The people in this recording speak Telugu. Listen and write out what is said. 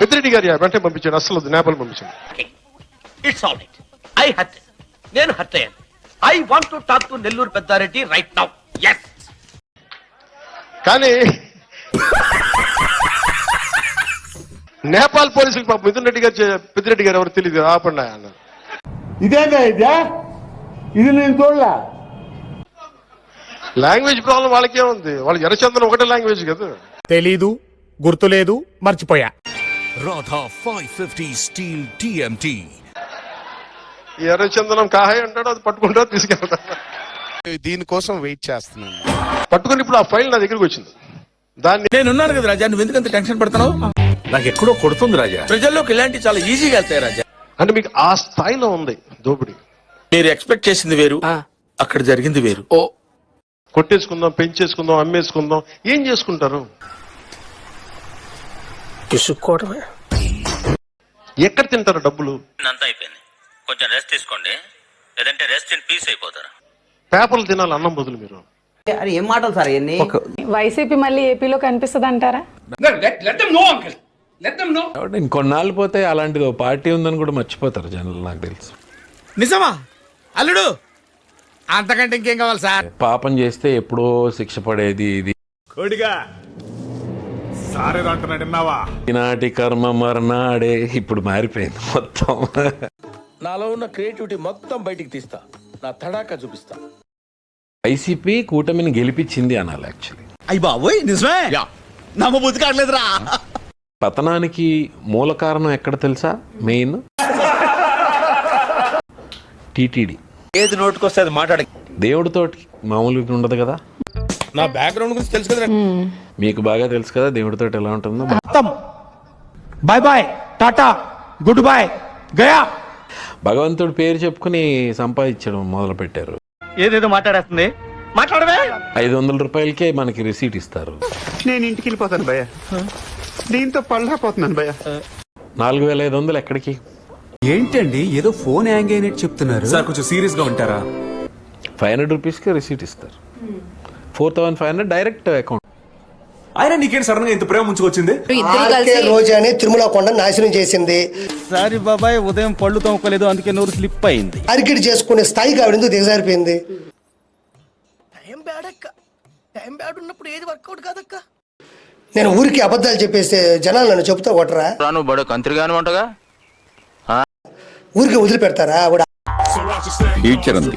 పెద్దిరెడ్డి గారి వెంటనే పంపించాడు, అసలు నేపాల్ పంపించాడు. It's all right. I hurt, నేను హర్ట్ అయ్యాను. I want to talk to Nellore Peddareddy right now. yes. కానీ నేపాల్ పోలీసులకు పాపం మిథున్ రెడ్డి గారు పెద్దిరెడ్డి గారు ఎవరు తెలియదు, ఆపండి అన్నారు. ఇదేగా ఇది నేను చూడలే. లాంగ్వేజ్ ప్రాబ్లం వాళ్ళకే ఉంది, వాళ్ళకి ఎర్రచందనం ఒకటే లాంగ్వేజ్ కదా. తెలీదు, గుర్తులేదు, మర్చిపోయా. Radha 550 steel TMT. ఈ ఎర్రచందనం కాహాయ్ అంటాడు, అది పట్టుకుంటా తీసుకెళ్తాడు. దీనికోసం వెయిట్ చేస్తున్నాను. పట్టుకుని ఇప్పుడు ఆ ఫైల్ నా దగ్గరికి వచ్చింది. దాన్ని నేనున్నాను కదా రాజా, నువ్వు ఎందుకంత టెన్షన్ పడుతున్నావు? నాకు ఎక్కడో కొడుతుంది రాజా. ప్రజల్లోకి ఇలాంటి చాలా ఈజీగా వెళ్తాయి రాజా. అంటే మీకు ఆ స్థాయిలో ఉంది దోపిడీ. మీరు ఎక్స్పెక్ట్ చేసింది వేరు, అక్కడ జరిగింది వేరు. ఓ కొట్టేసుకుందాం, పెంచేసుకుందాం, అమ్మేసుకుందాం, ఏం చేసుకుంటారు? ఎక్కడ తింటారు డబ్బులు? అంతా అయిపోయింది, కొంచెం రెస్ట్ తీసుకోండి, లేదంటే రెస్ట్ ఇన్ పీస్ అయిపోతారు. పేపర్లు తినాలి అన్నం బదులు. మీరు ఏం మాటలు సార్ ఇవన్నీ? వైసీపీ మళ్ళీ ఏపీలో కనిపిస్తుంది అంటారా? ఇంకొన్నాళ్ళు పోతే అలాంటిది ఓ పార్టీ ఉందని కూడా మర్చిపోతారు జనాలు, నాకు తెలుసు. నిజమా అల్లుడు? అంతకంటే ఇంకేం కావాలి సార్? పాపం చేస్తే ఎప్పుడో శిక్ష పడేది ఇది. ఈనాటి కర్మ మర్నాడే ఇప్పుడు మారిపోయింది మొత్తం. నాలో ఉన్న క్రియేటివిటీ మొత్తం బయటికి తీస్తా, నా తడాకా చూపిస్తా. వైసీపీ కూటమిని గెలిపించింది అనాలి యాక్చువల్లీ. అయ్యి బాబోయ్ నిజమే, నమ్మబుద్ధి కావట్లేదురా. పతనానికి మూల కారణం ఎక్కడ తెలుసా? Main TTD. ఏది నోటుకొస్తే అది మాట్లాడ. దేవుడితోటి మామూలుగా ఉండదు కదా. నా బ్యాక్గ్రౌండ్ గురించి తెలుసు కదా మీకు బాగా తెలుసు కదా దేవుడితో ఎలా ఉంటుందో. Bye bye, tata, good boy, గయా. భగవంతుడి పేరు చెప్పుకుని సంపాదించడం మొదలు పెట్టారు. ఏదేదో మాట్లాడేస్తుంది, మాట్లాడవే. 500 రూపాయలకే మనకి రిసీట్ ఇస్తారు. నేను ఇంటికి వెళ్ళిపోతాను భయ్య, దీంతో పళ్ళపోతున్నాను భయ్య. 4500 ఎక్కడికి? ఏంటండి ఏదో ఫోన్ హ్యాంగ్ అయినట్టు చెప్తున్నారు సార్, కొంచెం సీరియస్ గా ఉంటారా? 500 రూపీస్కి రిసీట్ ఇస్తారు. 4500 డైరెక్ట్ అకౌంట్. ఆయన నీకేం సడన్ గా ఇంత ప్రేమ ముంచుకొచ్చింది? రోజాని తిరుమల కొండ నాశనం చేసింది. సారీ బాబాయ్, ఉదయం పళ్ళు తోముకోలేదు, అందుకే నోరు స్లిప్ అయింది. అరికిడి చేసుకునే స్థాయికి ఆవిడ ఎందుకు దిగజారిపోయింది? టైం బ్యాడ్ ఉన్నప్పుడు ఏది వర్కౌట్ కాదక్క. నేను ఊరికి అబద్ధాలు చెప్పేస్తే జనాలు నన్ను చెబుతా కొట్టరా? నువ్వు బడ కంత్రిగాను ఉంటగా ఊరికి వదిలిపెడతారా? ఆవిడ టీచర్ ఉంది.